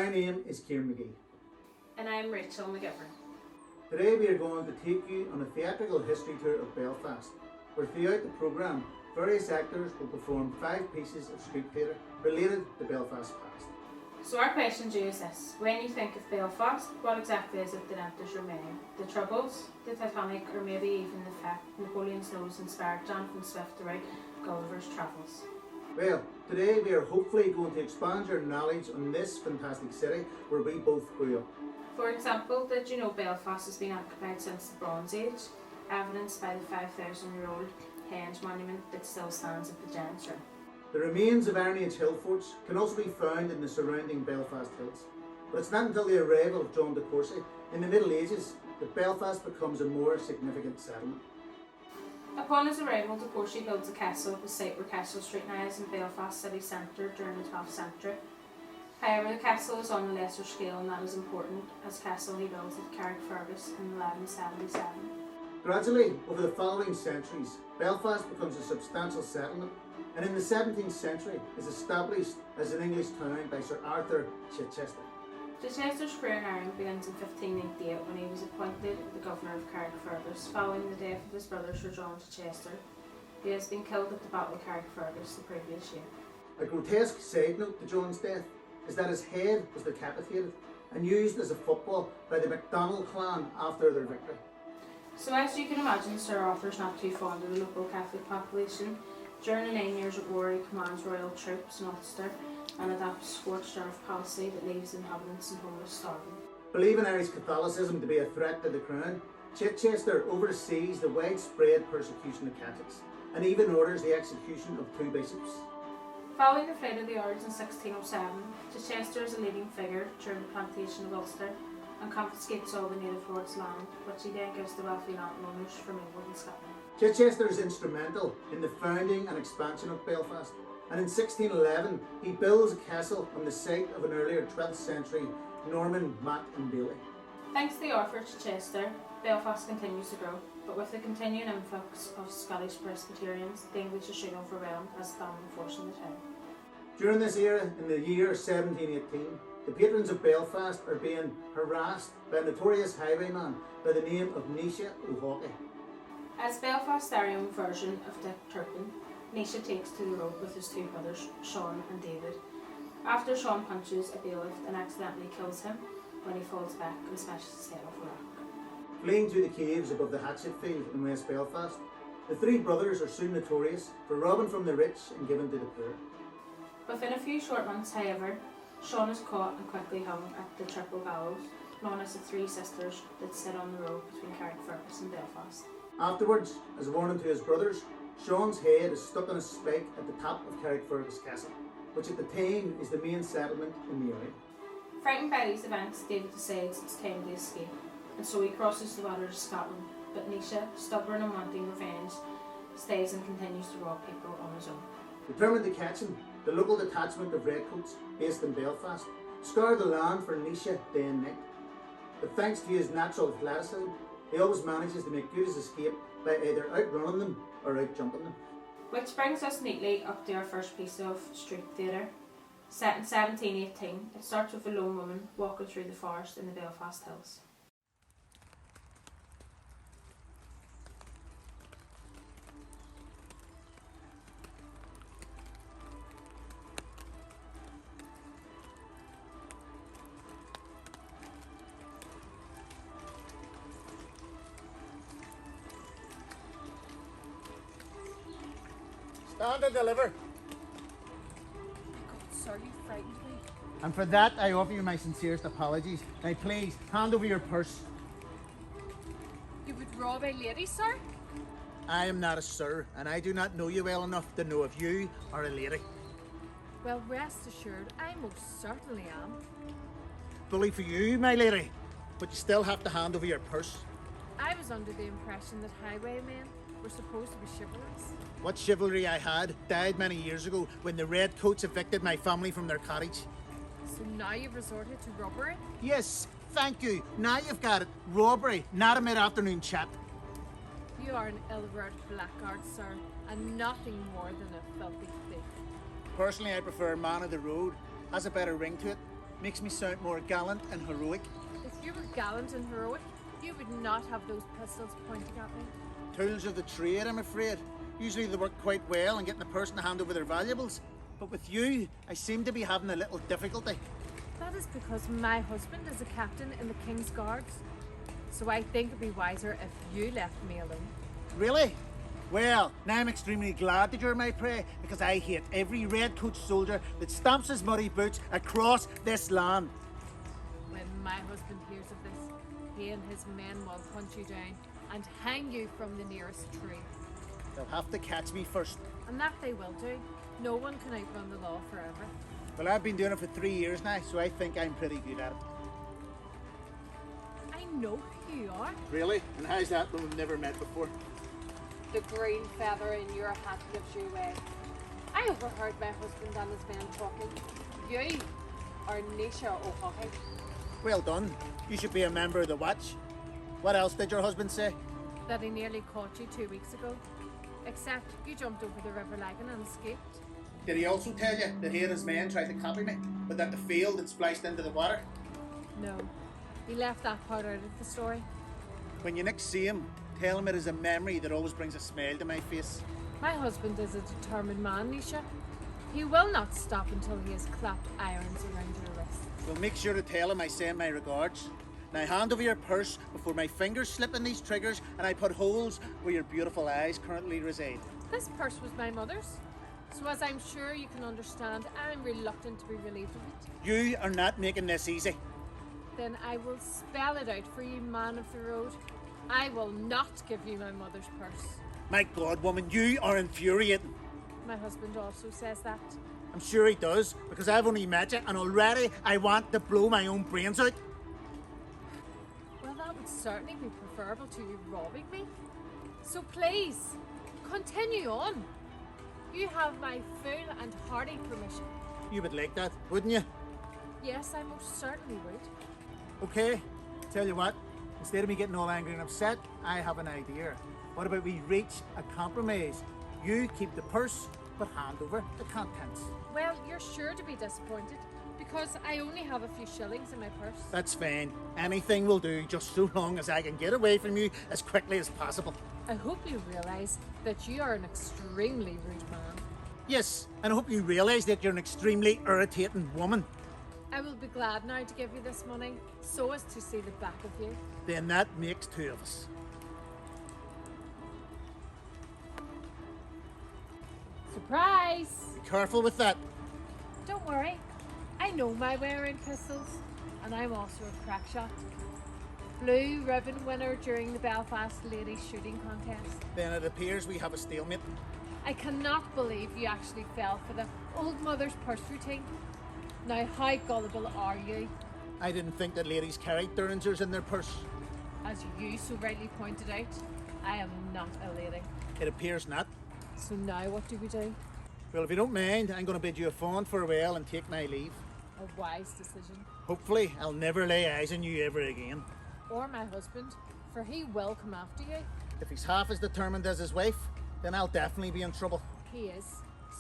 My name is Kieron Magee. And I'm Rachel McGivern. Today we are going to take you on a theatrical history tour of Belfast, where throughout the programme, various actors will perform 5 pieces of street theatre related to Belfast's past. So our question to you is this: when you think of Belfast, what exactly is it that enters your mind? The Troubles, the Titanic, or maybe even the fact Napoleon's nose inspired Jonathan Swift to write Gulliver's Travels? Well, today we are hopefully going to expand your knowledge on this fantastic city where we both grew up. For example, did you know Belfast has been occupied since the Bronze Age, evidenced by the 5,000-year-old Henge monument that still stands at the Giant's Room? The remains of Iron Age hill forts can also be found in the surrounding Belfast hills. But it's not until the arrival of John de Courcy in the Middle Ages that Belfast becomes a more significant settlement. Upon his arrival, de Courcy builds a castle at the site where Castle Street now is in Belfast city centre during the 12th century. However, the castle is on a lesser scale and not as important as castle he builds at Carrickfergus in 1177. Gradually, over the following centuries, Belfast becomes a substantial settlement, and in the 17th century is established as an English town by Sir Arthur Chichester. Chichester's career in Ireland begins in 1598 when he was appointed the governor of Carrickfergus following the death of his brother Sir John Chichester, who has been killed at the Battle of Carrickfergus the previous year. A grotesque side note to John's death is that his head was decapitated and used as a football by the MacDonald clan after their victory. So as you can imagine, Sir Arthur's not too fond of the local Catholic population. During the 9 years of war, he commands royal troops in Ulster and adopts scorched earth policy that leaves the inhabitants and homeless starving. Believing Irish Catholicism to be a threat to the crown, Chichester oversees the widespread persecution of Catholics and even orders the execution of 2 bishops. Following the flight of the Earls in 1607, Chichester is a leading figure during the plantation of Ulster and confiscates all the native lords' land, which he then gives to wealthy landowners from England and Scotland. Chichester is instrumental in the founding and expansion of Belfast, and in 1611 he builds a castle on the site of an earlier 12th century Norman mBéal. Thanks to the Arthur Chichester, Belfast continues to grow, but with the continuing influx of Scottish Presbyterians, the English are soon overwhelmed as the dominant force in the town. During this era, in the year 1718, the patrons of Belfast are being harassed by a notorious highwayman by the name of Naoise O Haughan. As Belfast's very own version of Dick Turpin, Naoise takes to the road with his 2 brothers, Sean and David, after Sean punches a bailiff and accidentally kills him when he falls back and smashes his head off a rock. Fleeing to the caves above the Hatchetfield in West Belfast, the 3 brothers are soon notorious for robbing from the rich and giving to the poor. Within a few short months, however, Sean is caught and quickly hung at the triple gallows, known as the 3 sisters that sit on the road between Carrickfergus and Belfast. Afterwards, as a warning to his brothers, Sean's head is stuck on a spike at the top of Carrickfergus Castle, which at the time is the main settlement in the area. Frightened by these events, David decides it's time to escape, and so he crosses the water to Scotland, but Naoise, stubborn and wanting revenge, stays and continues to rob people on his own. Determined to catch him, the local detachment of redcoats, based in Belfast, scour the land for Naoise day and night. But thanks to his natural athleticism, he always manages to make good his escape by either outrunning them or outjumping them. Which brings us neatly up to our first piece of street theatre. Set in 1718, it starts with a lone woman walking through the forest in the Belfast hills. Stand and deliver. Sir, you frightened me. And for that I offer you my sincerest apologies. Now please, hand over your purse. You would rob a lady, sir? I am not a sir, and I do not know you well enough to know if you are a lady. Well, rest assured, I most certainly am. Bully for you, my lady, but you still have to hand over your purse. I was under the impression that highwaymen were supposed to be chivalrous. What chivalry I had died many years ago when the redcoats evicted my family from their cottage. So now you've resorted to robbery? Yes, thank you. Now you've got it. Robbery, not a mid-afternoon chat. You are an ill-bred blackguard, sir, and nothing more than a filthy thief. Personally, I prefer man of the road. Has a better ring to it. Makes me sound more gallant and heroic. If you were gallant and heroic, you would not have those pistols pointing at me. Tools of the trade, I'm afraid. Usually they work quite well in getting the person to hand over their valuables. But with you, I seem to be having a little difficulty. That is because my husband is a captain in the King's Guards. So I think it'd be wiser if you left me alone. Really? Well, now I'm extremely glad that you're my prey, because I hate every redcoat soldier that stamps his muddy boots across this land. When my husband hears of this, he and his men will hunt you down and hang you from the nearest tree. They'll have to catch me first. And that they will do. No one can outrun the law forever. Well, I've been doing it for 3 years now, so I think I'm pretty good at it. I know who you are. Really? And how's that when we've never met before? The green feather in your hat gives you away. I overheard my husband and his men talking. You are Naoise O Haughan. Well done. You should be a member of the watch. What else did your husband say? That he nearly caught you 2 weeks ago. Except you jumped over the River Lagan and escaped. Did he also tell you that he and his men tried to copy me, but that the field had spliced into the water? No, he left that part out of the story. When you next see him, tell him it is a memory that always brings a smile to my face. My husband is a determined man, Naoise. He will not stop until he has clapped irons around your wrists. Well, make sure to tell him I send my regards. Now hand over your purse before my fingers slip in these triggers and I put holes where your beautiful eyes currently reside. This purse was my mother's, so as I'm sure you can understand, I'm reluctant to be relieved of it. You are not making this easy. Then I will spell it out for you, man of the road. I will not give you my mother's purse. My God, woman, you are infuriating. My husband also says that. I'm sure he does, because I've only met you and already I want to blow my own brains out. Well, that would certainly be preferable to you robbing me. So please, continue on. You have my full and hearty permission. You would like that, wouldn't you? Yes, I most certainly would. Okay, tell you what, instead of me getting all angry and upset, I have an idea. What about we reach a compromise? You keep the purse, but hand over the contents. Well, you're sure to be disappointed, because I only have a few shillings in my purse. That's fine. Anything will do, just so long as I can get away from you as quickly as possible. I hope you realise that you are an extremely rude man. Yes, and I hope you realise that you're an extremely irritating woman. I will be glad now to give you this money, so as to see the back of you. Then that makes two of us. Surprise! Be careful with that. Don't worry, I know my way around pistols, and I'm also a crack shot. Blue ribbon winner during the Belfast ladies shooting contest. Then it appears we have a stalemate. I cannot believe you actually fell for the old mother's purse routine. Now, how gullible are you? I didn't think that ladies carried derringers in their purse. As you so rightly pointed out, I am not a lady. It appears not. So now what do we do? Well, if you don't mind, I'm going to bid you a fond farewell and take my leave. A wise decision. Hopefully, I'll never lay eyes on you ever again. Or my husband, for he will come after you. If he's half as determined as his wife, then I'll definitely be in trouble. He is.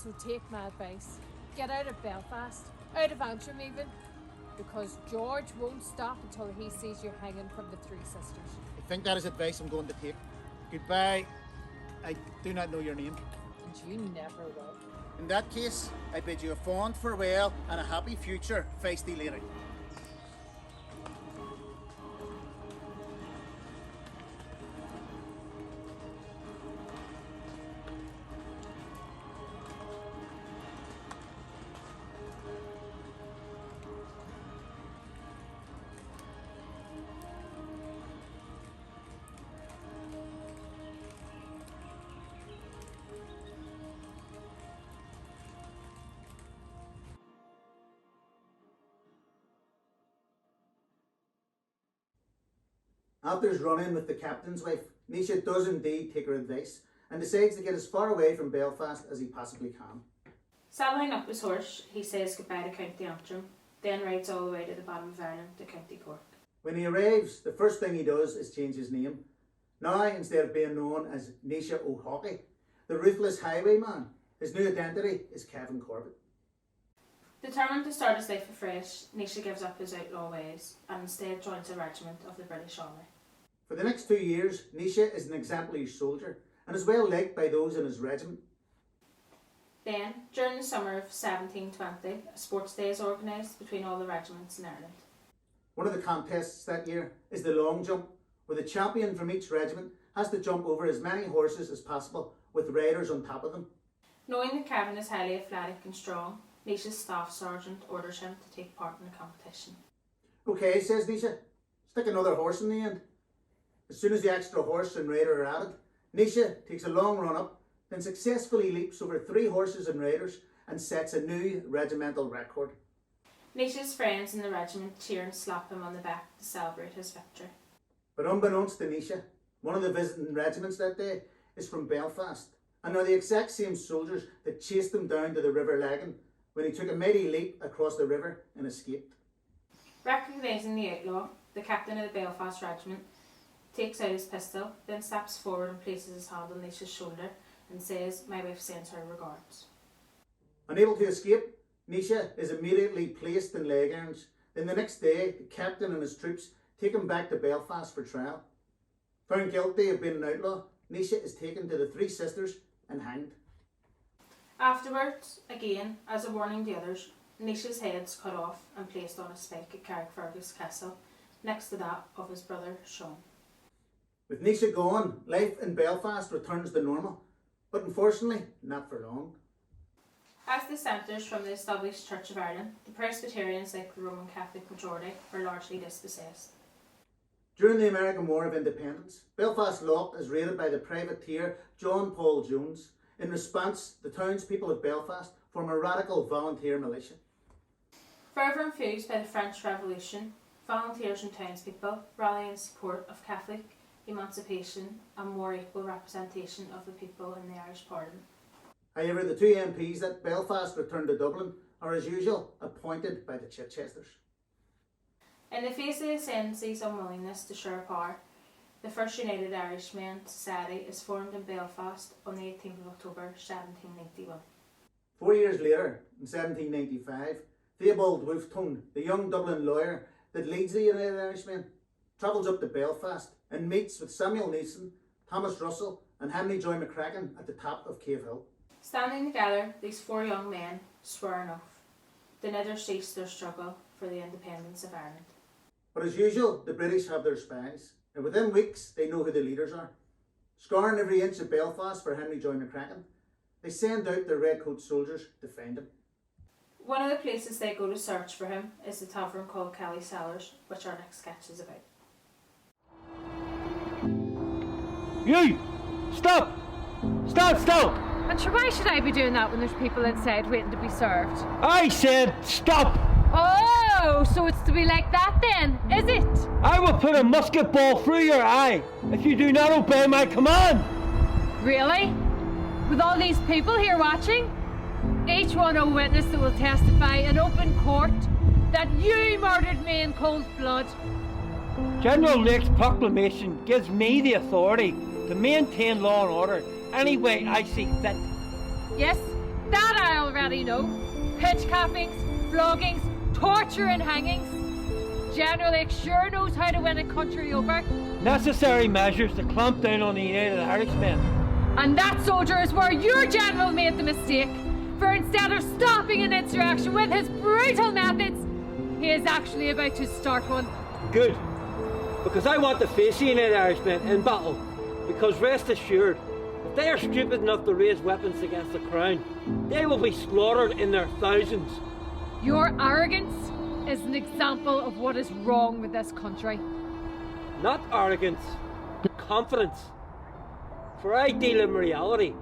So take my advice. Get out of Belfast, out of Antrim even, because George won't stop until he sees you hanging from the Three Sisters. I think that is advice I'm going to take. Goodbye. I do not know your name. And you never will. In that case, I bid you a fond farewell and a happy future, Feisty lady. After his run-in with the captain's wife, Naoise does indeed take her advice and decides to get as far away from Belfast as he possibly can. Saddling up his horse, he says goodbye to County Antrim, then rides all the way to the bottom of Ireland to County Cork. When he arrives, the first thing he does is change his name. Now, instead of being known as Naoise O Haughan, the ruthless highwayman, his new identity is Kevin Corbett. Determined to start his life afresh, Naoise gives up his outlaw ways and instead joins a regiment of the British Army. For the next 2 years, Naoise is an exemplary soldier and is well liked by those in his regiment. Then, during the summer of 1720, a sports day is organised between all the regiments in Ireland. One of the contests that year is the long jump, where the champion from each regiment has to jump over as many horses as possible with riders on top of them. Knowing that Kevin is highly athletic and strong, Naoise's staff sergeant orders him to take part in the competition. Okay, says Naoise, stick another horse in the end. As soon as the extra horse and rider are added, Naoise takes a long run up, then successfully leaps over 3 horses and riders and sets a new regimental record. Naoise's friends in the regiment cheer and slap him on the back to celebrate his victory. But unbeknownst to Naoise, one of the visiting regiments that day is from Belfast, and are the exact same soldiers that chased him down to the River Lagan when he took a mighty leap across the river and escaped. Recognising the outlaw, the captain of the Belfast regiment takes out his pistol, then steps forward and places his hand on Naoise's shoulder and says, "My wife sends her regards." Unable to escape, Naoise is immediately placed in leg irons. Then the next day, the captain and his troops take him back to Belfast for trial. Found guilty of being an outlaw, Naoise is taken to the Three Sisters and hanged. Afterwards, again, as a warning to others, Naoise's head's cut off and placed on a spike at Carrickfergus Castle, next to that of his brother Sean. With Naoise gone, life in Belfast returns to normal, but unfortunately, not for long. As dissenters from the established Church of Ireland, the Presbyterians, like the Roman Catholic majority, are largely dispossessed. During the American War of Independence, Belfast Lough is raided by the privateer John Paul Jones. In response, the townspeople of Belfast form a radical volunteer militia. Further infused by the French Revolution, volunteers and townspeople rally in support of Catholic emancipation and more equal representation of the people in the Irish Parliament. However, the 2 MPs at Belfast return to Dublin are, as usual, appointed by the Chichesters. In the face of the ascendancy's unwillingness to share power, the first United Irishmen Society is formed in Belfast on the 18th of October 1791. 4 years later, in 1795, Theobald Wolfetone, the young Dublin lawyer that leads the United Irishmen, travels up to Belfast and meets with Samuel Neeson, Thomas Russell and Henry Joy McCracken at the top of Cave Hill. Standing together, these 4 young men swear an oath to never cease their struggle for the independence of Ireland. But as usual, the British have their spies, and within weeks they know who the leaders are. Scouring every inch of Belfast for Henry Joy McCracken, they send out their redcoat soldiers to find him. One of the places they go to search for him is the tavern called Kelly Cellars, which our next sketch is about. You! Stop! Stop, stop! And sure, why should I be doing that when there's people inside waiting to be served? I said stop! Oh, so it's to be like that then, is it? I will put a musket ball through your eye if you do not obey my command! Really? With all these people here watching? Each one a witness that will testify in open court that you murdered me in cold blood. General Lake's proclamation gives me the authority to maintain law and order any way I see fit. Yes, that I already know. Pitch cappings, floggings, torture and hangings. General Lake sure knows how to win a country over. Necessary measures to clamp down on the United Irishmen. And that, soldier, is where your general made the mistake. For instead of stopping an insurrection with his brutal methods, he is actually about to start one. Good. Because I want to face the United Irishmen in battle. Because rest assured, if they are stupid enough to raise weapons against the crown, they will be slaughtered in their thousands. Your arrogance is an example of what is wrong with this country. Not arrogance, confidence. For I deal in reality,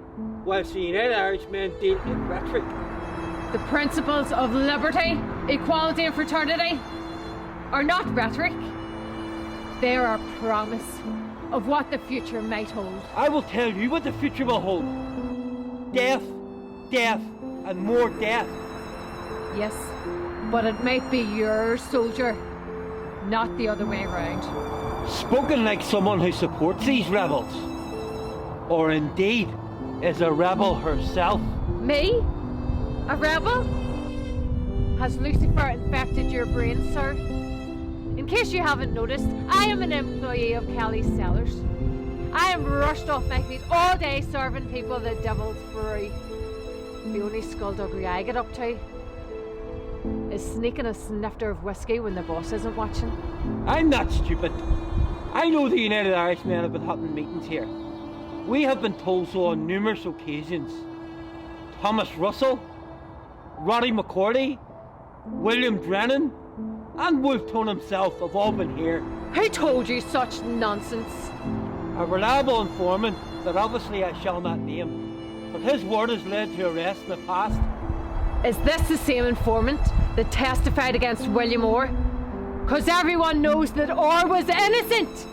whilst the United Irishmen deal in rhetoric. The principles of liberty, equality and fraternity are not rhetoric. They are a promise of what the future might hold. I will tell you what the future will hold. Death, death, and more death. Yes, but it might be yours, soldier, not the other way around. Spoken like someone who supports these rebels. Or indeed, is a rebel herself. Me? A rebel? Has Lucifer infected your brain, sir? In case you haven't noticed, I am an employee of Kelly's Cellars. I am rushed off my feet all day serving people the devil's brew. The only skullduggery I get up to is sneaking a snifter of whiskey when the boss isn't watching. I'm not stupid. I know the United Irishmen have been having meetings here. We have been told so on numerous occasions. Thomas Russell, Roddy McCordy, William Drennan, and Wolfton himself have all been here. Who told you such nonsense? A reliable informant that obviously I shall not name, but his word has led to arrest in the past. Is this the same informant that testified against William Orr? 'Cause everyone knows that Orr was innocent,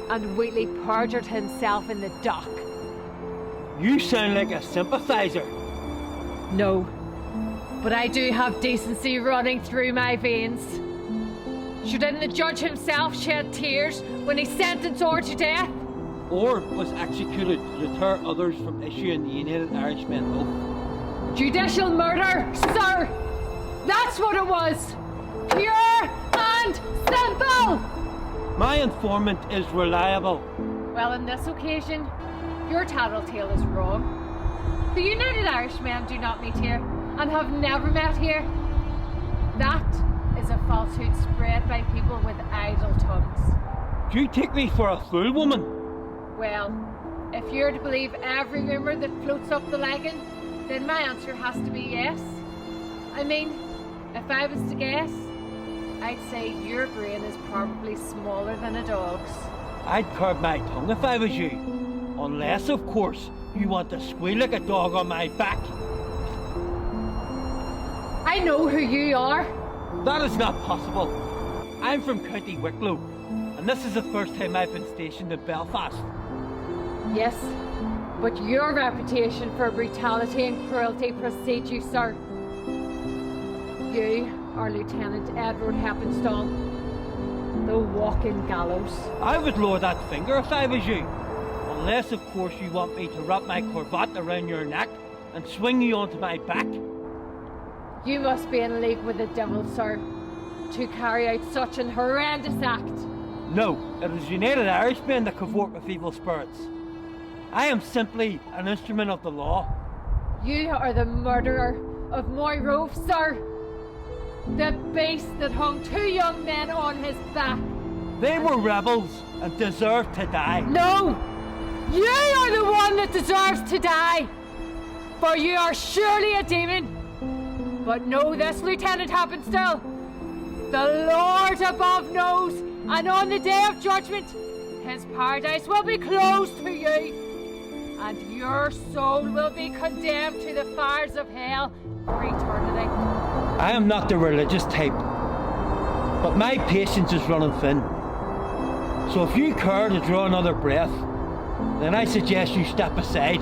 and Wheatley perjured himself in the dock. You sound like a sympathiser. No, but I do have decency running through my veins. Shouldn't the judge himself shed tears when he sentenced Orr to death? Orr was executed to deter others from issuing the United Irishmen oath. Judicial murder, sir! That's what it was! Pure and simple! My informant is reliable. Well, on this occasion, your tattletale is wrong. The United Irishmen do not meet here, and have never met here. That is a falsehood spread by people with idle tongues. Do you take me for a fool, woman? Well, if you're to believe every rumour that floats up the lagoon, then my answer has to be yes. I mean, if I was to guess, I'd say your brain is probably smaller than a dog's. I'd curb my tongue if I was you. Unless, of course, you want to squeal like a dog on my back. I know who you are. That is not possible. I'm from County Wicklow, and this is the first time I've been stationed in Belfast. Yes, but your reputation for brutality and cruelty precedes you, sir. You are Lieutenant Edward Heppenstall, the walking gallows. I would lower that finger if I was you. Unless, of course, you want me to wrap my cravat around your neck and swing you onto my back. You must be in league with the devil, sir, to carry out such an horrendous act. No, it is United Irishmen that cavort with evil spirits. I am simply an instrument of the law. You are the murderer of Moy Rove, sir. The beast that hung 2 young men on his back. They were rebels and deserved to die. No! You are the one that deserves to die! For you are surely a demon. But know this, Lieutenant Happenstill. The Lord above knows, and on the day of judgment, his paradise will be closed to you. And your soul will be condemned to the fires of hell for eternity. I am not the religious type, but my patience is running thin. So if you care to draw another breath, then I suggest you step aside.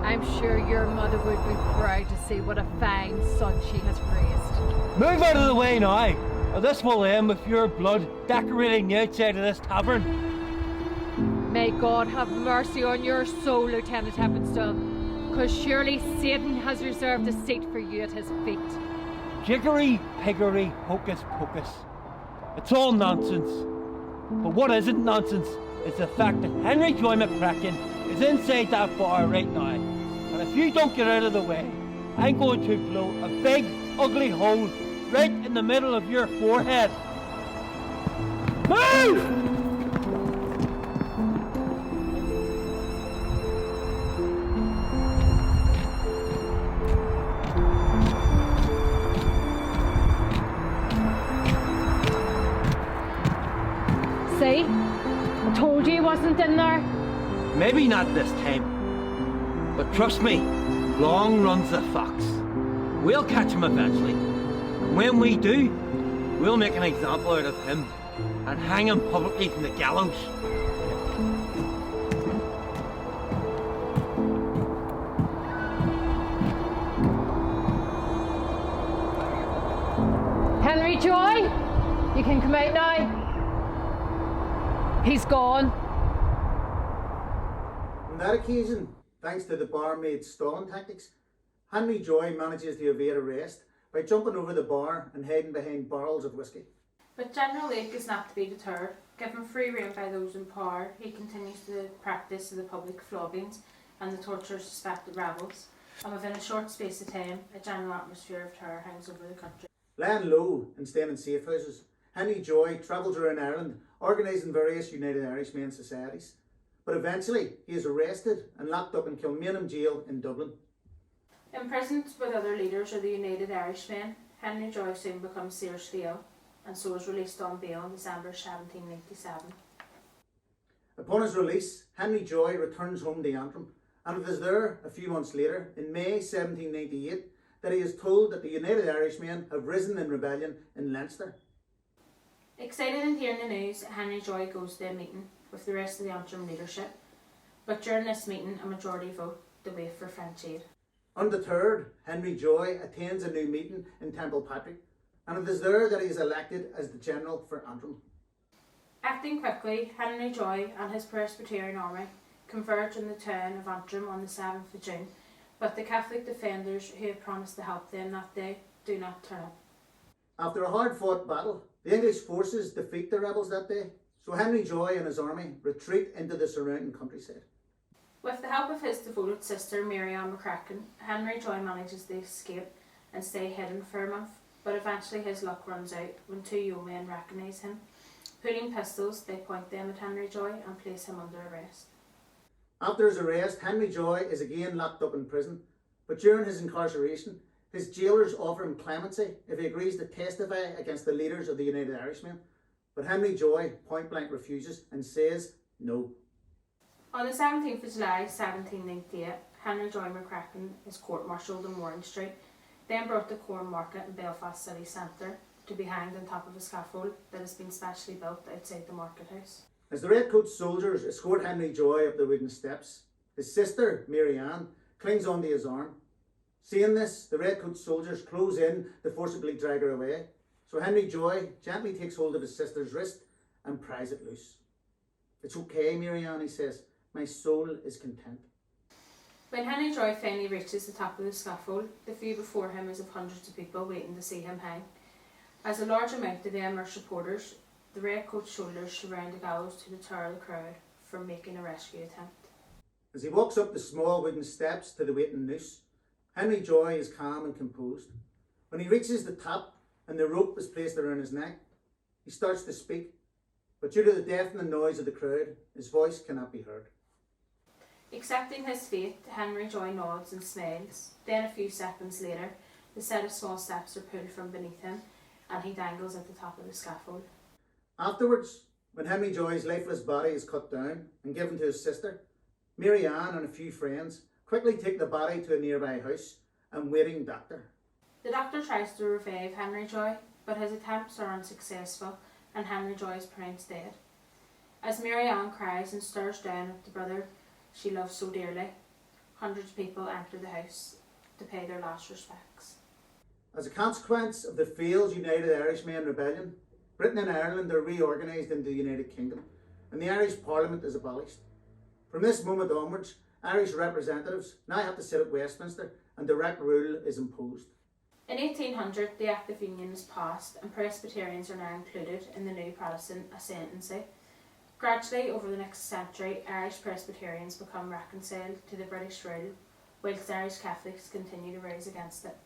I'm sure your mother would be proud to see what a fine son she has raised. Move out of the way now, or this will end with your blood decorating the outside of this tavern. May God have mercy on your soul, Lieutenant Heppenstall, because surely Satan has reserved a seat for you at his feet. Jiggery, piggery, hocus pocus. It's all nonsense. But what isn't nonsense is the fact that Henry Joy McCracken is inside that bar right now. And if you don't get out of the way, I'm going to blow a big, ugly hole right in the middle of your forehead. Move! See? I told you he wasn't in there. Maybe not this time. But trust me, long runs the fox. We'll catch him eventually. And when we do, we'll make an example out of him and hang him publicly from the gallows. Henry Joy, you can come out now. He's gone. On that occasion, thanks to the barmaid's stalling tactics, Henry Joy manages to evade arrest by jumping over the bar and hiding behind barrels of whisky. But General Lake is not to be deterred. Given free rein by those in power, he continues the practice of the public floggings and the torture of suspected rebels, and within a short space of time, a general atmosphere of terror hangs over the country. Lying low and staying in safe houses, Henry Joy travels around Ireland, organising various United Irishmen societies. But eventually, he is arrested and locked up in Kilmainham jail in Dublin. Imprisoned with other leaders of the United Irishmen, Henry Joy soon becomes seriously ill, and so is released on bail in December 1797. Upon his release, Henry Joy returns home to Antrim, and it is there a few months later, in May 1798, that he is told that the United Irishmen have risen in rebellion in Leinster. Excited in hearing the news, Henry Joy goes to a meeting with the rest of the Antrim leadership, but during this meeting a majority vote to wait for French aid. Undeterred, Henry Joy attends a new meeting in Templepatrick, and it is there that he is elected as the General for Antrim. Acting quickly, Henry Joy and his Presbyterian army converge in the town of Antrim on the 7th of June, but the Catholic defenders who had promised to help them that day do not turn up. After a hard-fought battle, the English forces defeat the rebels that day, so Henry Joy and his army retreat into the surrounding countryside. With the help of his devoted sister Miriam McCracken, Henry Joy manages to escape and stay hidden for a month, but eventually his luck runs out when two yeomen recognise him. Pulling pistols, they point them at Henry Joy and place him under arrest. After his arrest, Henry Joy is again locked up in prison, but during his incarceration, his jailers offer him clemency if he agrees to testify against the leaders of the United Irishmen, but Henry Joy point blank refuses and says no. On the 17th of July 1798, Henry Joy McCracken is court-martialled in Warren Street, then brought to Corn Market in Belfast city centre to be hanged on top of a scaffold that has been specially built outside the market house. As the Redcoat soldiers escort Henry Joy up the wooden steps, his sister, Mary Ann, clings onto his arm. Seeing this, the Redcoat soldiers close in to forcibly drag her away, so Henry Joy gently takes hold of his sister's wrist and pries it loose. "It's okay, Mary Ann," he says. "My soul is content." When Henry Joy finally reaches the top of the scaffold, the view before him is of hundreds of people waiting to see him hang. As a large amount of them are supporters, the Redcoat soldiers surround the gallows to deter the crowd from making a rescue attempt. As he walks up the small wooden steps to the waiting noose, Henry Joy is calm and composed. When he reaches the top and the rope is placed around his neck, he starts to speak, but due to the deafening noise of the crowd, his voice cannot be heard. Accepting his fate, Henry Joy nods and smiles. Then a few seconds later, the set of small steps are pulled from beneath him and he dangles at the top of the scaffold. Afterwards, when Henry Joy's lifeless body is cut down and given to his sister, Mary Ann and a few friends quickly take the body to a nearby house and waiting doctor. The doctor tries to revive Henry Joy, but his attempts are unsuccessful and Henry Joy is pronounced dead. As Mary Ann cries and stares down at the brother she loves so dearly, hundreds of people enter the house to pay their last respects. As a consequence of the failed United Irishmen rebellion, Britain and Ireland are reorganised into the United Kingdom and the Irish Parliament is abolished. From this moment onwards, Irish representatives now have to sit at Westminster and direct rule is imposed. In 1800, the Act of Union is passed and Presbyterians are now included in the new Protestant ascendancy. Gradually, over the next century, Irish Presbyterians become reconciled to the British rule, whilst Irish Catholics continue to rise against it.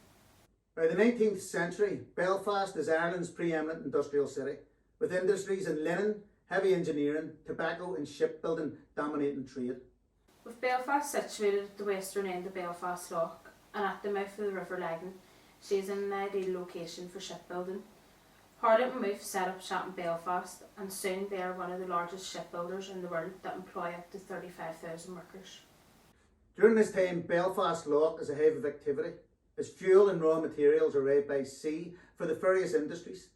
By the 19th century, Belfast is Ireland's preeminent industrial city, with industries in linen, heavy engineering, tobacco and shipbuilding dominating trade. With Belfast situated at the western end of Belfast Lough and at the mouth of the River Leighlin, she is in an ideal location for shipbuilding. Harlot and Mouth set up shop in Belfast and soon they are one of the largest shipbuilders in the world that employ up to 35,000 workers. During this time, Belfast Lough is a hive of activity as fuel and raw materials arrive by sea for the various industries.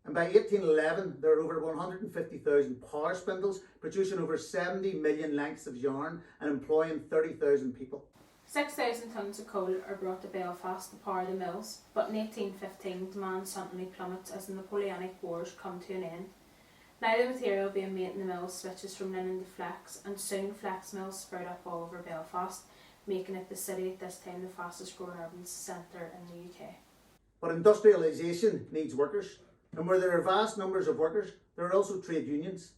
And by 1811, there are over 150,000 power spindles producing over 70 million lengths of yarn and employing 30,000 people. 6,000 tonnes of coal are brought to Belfast to power the mills, but in 1815 demand suddenly plummets as the Napoleonic Wars come to an end. Now the material being made in the mills switches from linen to flax, and soon flax mills sprout up all over Belfast, making it the city at this time the fastest growing urban centre in the UK. But industrialisation needs workers, and where there are vast numbers of workers, there are also trade unions.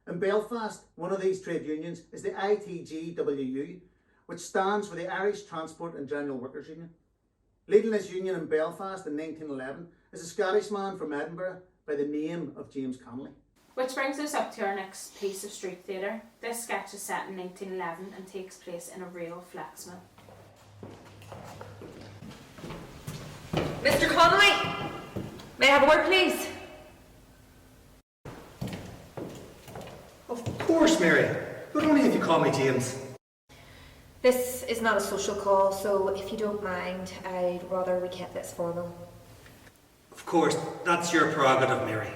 In Belfast, one of these trade unions is the ITGWU, which stands for the Irish Transport and General Workers Union. Leading this union in Belfast in 1911 is a Scottish man from Edinburgh by the name of James Connolly. Which brings us up to our next piece of street theatre. This sketch is set in 1911 and takes place in a real flax mill. Mr. Connolly, may I have a word, please? Of course, Mary, but only if you call me James. This is not a social call, so if you don't mind, I'd rather we kept this formal. Of course, that's your prerogative, Mary.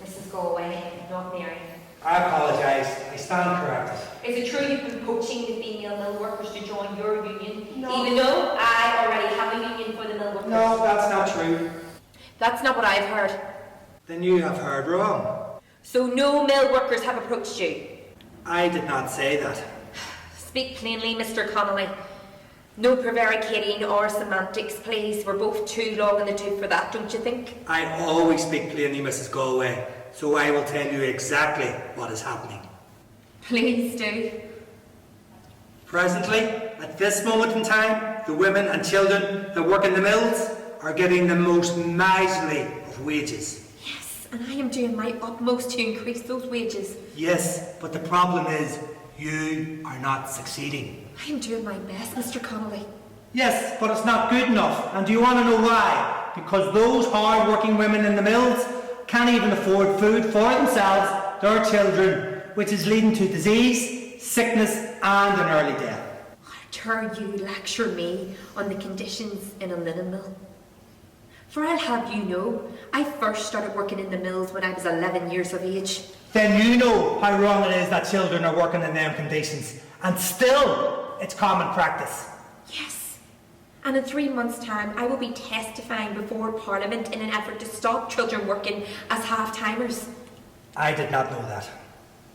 Mrs. Galway, not Mary. I apologise. I stand corrected. Is it true you've been poaching the female mill workers to join your union? No. Even though I already have a union for the mill workers? No, that's not true. That's not what I've heard. Then you have heard wrong. So no mill workers have approached you? I did not say that. Speak plainly, Mr. Connolly. No prevaricating or semantics, please. We're both too long in the tooth for that, don't you think? I always speak plainly, Mrs. Galway, so I will tell you exactly what is happening. Please do. Presently, at this moment in time, the women and children that work in the mills are getting the most miserly of wages. Yes, and I am doing my utmost to increase those wages. Yes, but the problem is, you are not succeeding. I am doing my best, Mr. Connolly. Yes, but it's not good enough. And do you want to know why? Because those hard-working women in the mills can't even afford food for themselves, their children, which is leading to disease, sickness and an early death. How dare you lecture me on the conditions in a linen mill? For I'll have you know, I first started working in the mills when I was 11 years of age. Then you know how wrong it is that children are working in them conditions. And still, it's common practice. Yes. And in 3 months' time, I will be testifying before Parliament in an effort to stop children working as half-timers. I did not know that.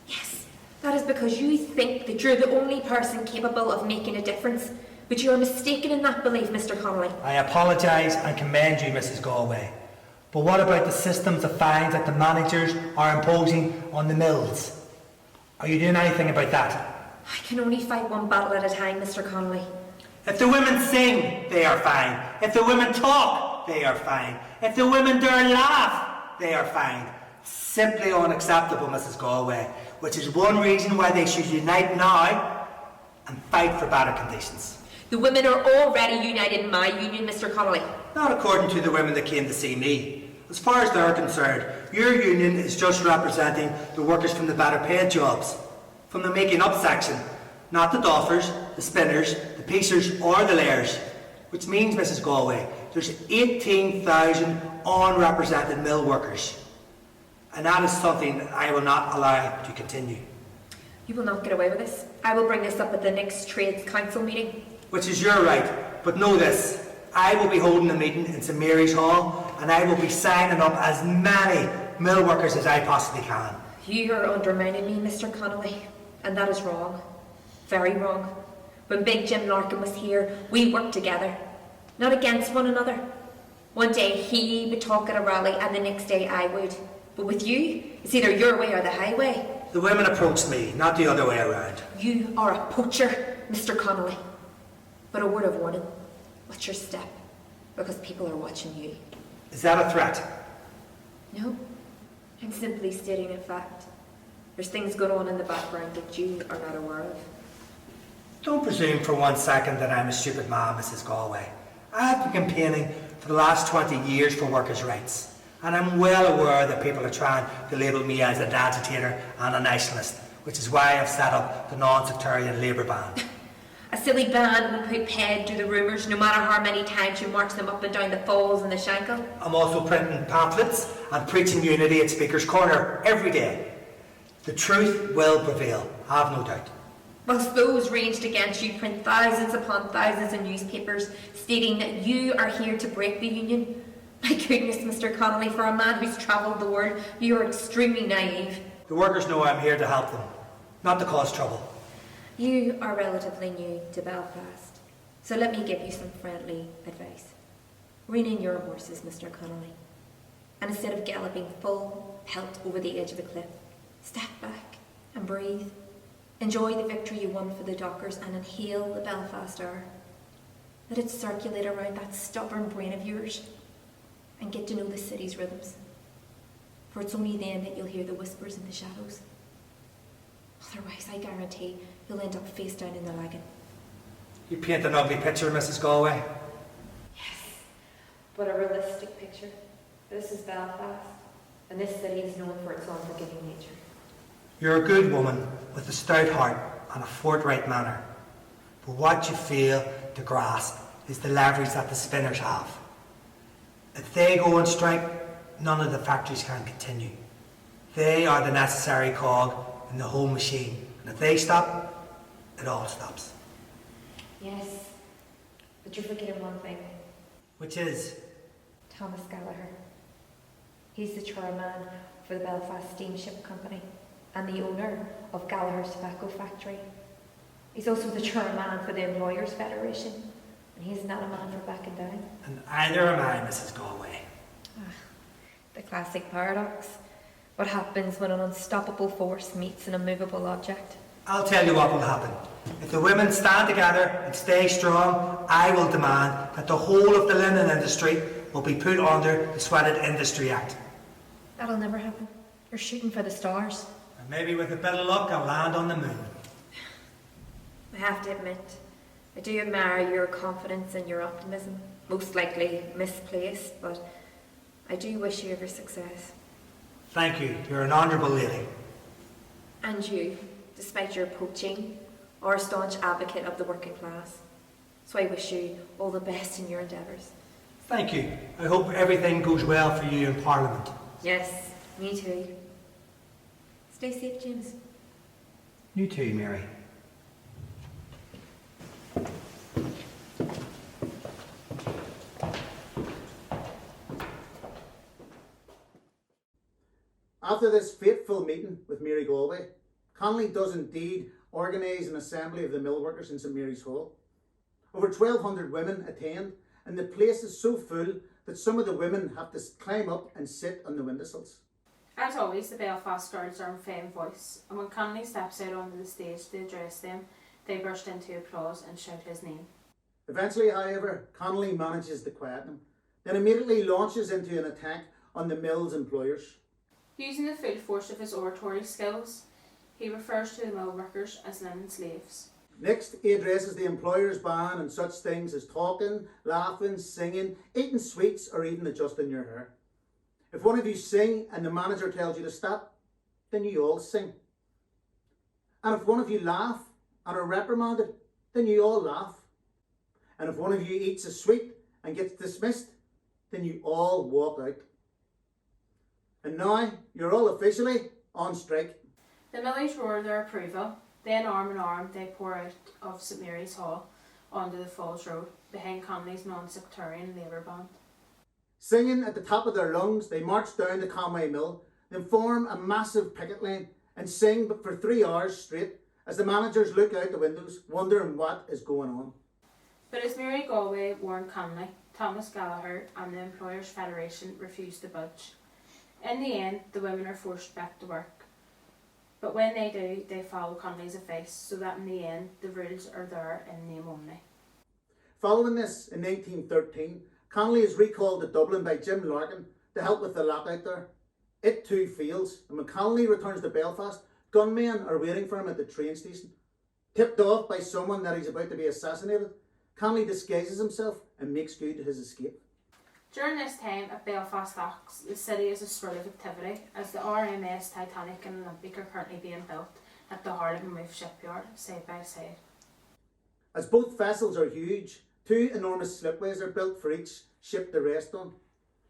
Yes. That is because you think that you're the only person capable of making a difference. But you are mistaken in that belief, Mr. Connolly. I apologise and commend you, Mrs. Galway. But what about the systems of fines that the managers are imposing on the mills? Are you doing anything about that? I can only fight one battle at a time, Mr. Connolly. If the women sing, they are fine. If the women talk, they are fine. If the women dare laugh, they are fine. Simply unacceptable, Mrs. Galway, which is one reason why they should unite now and fight for better conditions. The women are already united in my union, Mr. Connolly. Not according to the women that came to see me. As far as they're concerned, your union is just representing the workers from the better paid jobs, from the making up section, not the doffers, the spinners, the piecers or the layers. Which means, Mrs. Galway, there's 18,000 unrepresented mill workers. And that is something that I will not allow to continue. You will not get away with this. I will bring this up at the next Trades Council meeting. Which is your right, but know this, I will be holding a meeting in St Mary's Hall and I will be signing up as many mill workers as I possibly can. You are undermining me, Mr. Connolly, and that is wrong. Very wrong. When Big Jim Larkin was here, we worked together, not against one another. One day he would talk at a rally and the next day I would. But with you, it's either your way or the highway. The women approached me, not the other way around. You are a poacher, Mr. Connolly. But a word of warning, watch your step, because people are watching you. Is that a threat? No, I'm simply stating a fact. There's things going on in the background that you are not aware of. Don't presume for 1 second that I'm a stupid man, Mrs. Galway. I have been campaigning for the last 20 years for workers' rights, and I'm well aware that people are trying to label me as an agitator and a nationalist, which is why I've set up the non-sectarian Labour Band. A silly band will put paid to the rumours no matter how many times you march them up and down the falls and the Shankill. I'm also printing pamphlets and preaching unity at Speaker's Corner every day. The truth will prevail, I have no doubt. Whilst those ranged against you print thousands upon thousands of newspapers stating that you are here to break the union. My goodness, Mr. Connolly, for a man who's travelled the world, you are extremely naive. The workers know I'm here to help them, not to cause trouble. You are relatively new to Belfast, so let me give you some friendly advice. Rein in your horses, Mr. Connolly, and instead of galloping full pelt over the edge of a cliff, step back and breathe. Enjoy the victory you won for the Dockers and inhale the Belfast air. Let it circulate around that stubborn brain of yours and get to know the city's rhythms. For it's only then that you'll hear the whispers in the shadows. Otherwise, I guarantee you'll end up face down in the lagan. You paint an ugly picture, Mrs. Galway. Yes, but a realistic picture. This is Belfast, and this city is known for its unforgiving nature. You're a good woman with a stout heart and a forthright manner. But what you fail to grasp is the leverage that the spinners have. If they go on strike, none of the factories can continue. They are the necessary cog in the whole machine. And if they stop, it all stops. Yes, but you're forgetting one thing. Which is? Thomas Gallagher. He's the chairman for the Belfast Steamship Company and the owner of Gallagher's Tobacco Factory. He's also the chairman for the Employers Federation, and he's not a man for backing down. And either am I, Mrs. Galway. The classic paradox. What happens when an unstoppable force meets an immovable object? I'll tell you what will happen. If the women stand together and stay strong, I will demand that the whole of the linen industry will be put under the Sweated Industry Act. That'll never happen. You're shooting for the stars. And maybe with a bit of luck I'll land on the moon. I have to admit, I do admire your confidence and your optimism. Most likely misplaced, but I do wish you every success. Thank you. You're an honourable lady. And you, despite your poaching, are a staunch advocate of the working class. So I wish you all the best in your endeavours. Thank you. I hope everything goes well for you in Parliament. Yes, me too. Stay safe, James. You too, Mary. After this fateful meeting with Mary Galway, Connolly does indeed organise an assembly of the mill workers in St Mary's Hall. Over 1,200 women attend, and the place is so full that some of the women have to climb up and sit on the windowsills. As always, the Belfast girls are in fine voice, and when Connolly steps out onto the stage to address them, they burst into applause and shout his name. Eventually, however, Connolly manages to quiet them, then immediately launches into an attack on the mill's employers. Using the full force of his oratory skills, he refers to the mill workers as linen slaves. Next, he addresses the employers' ban and such things as talking, laughing, singing, eating sweets, or even adjusting your hair. If one of you sing and the manager tells you to stop, then you all sing. And if one of you laugh and are reprimanded, then you all laugh. And if one of you eats a sweet and gets dismissed, then you all walk out. And now, you're all officially on strike. The millies roar their approval, then arm in arm they pour out of St Mary's Hall onto the Falls Road, behind Connolly's non-sectarian Labour band. Singing at the top of their lungs, they march down to Conway Mill, then form a massive picket line and sing but for 3 hours straight as the managers look out the windows, wondering what is going on. But as Mary Galway warned Connolly, Thomas Gallagher and the Employers Federation refused to budge. In the end, the women are forced back to work. But when they do, they follow Connolly's advice, so that in the end, the rules are there in name only. Following this, in 1913, Connolly is recalled to Dublin by Jim Larkin to help with the lockout there. It too fails, and when Connolly returns to Belfast, gunmen are waiting for him at the train station. Tipped off by someone that he's about to be assassinated, Connolly disguises himself and makes good his escape. During this time at Belfast Docks, the city is a swirl of activity as the RMS Titanic and Olympic are currently being built at the Harlem-Move shipyard, side by side. As both vessels are huge, 2 enormous slipways are built for each ship to rest on.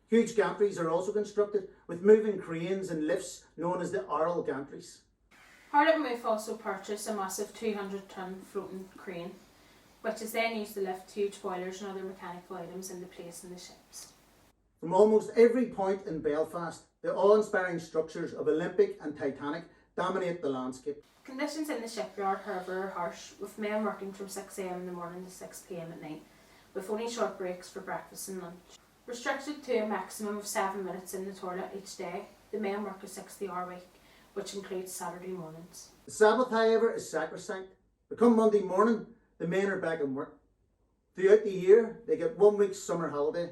Huge gantries are also constructed with moving cranes and lifts known as the Oral gantries. Harlem-Move also purchased a massive 200-ton floating crane, which is then used to lift huge boilers and other mechanical items into place in the ships. From almost every point in Belfast, the awe-inspiring structures of Olympic and Titanic dominate the landscape. Conditions in the shipyard, however, are harsh, with men working from 6 a.m. in the morning to 6 p.m. at night, with only short breaks for breakfast and lunch. Restricted to a maximum of 7 minutes in the toilet each day, the men work a 60-hour week, which includes Saturday mornings. The Sabbath, however, is sacrosanct. But come Monday morning, the men are back in work. Throughout the year, they get 1 week's summer holiday,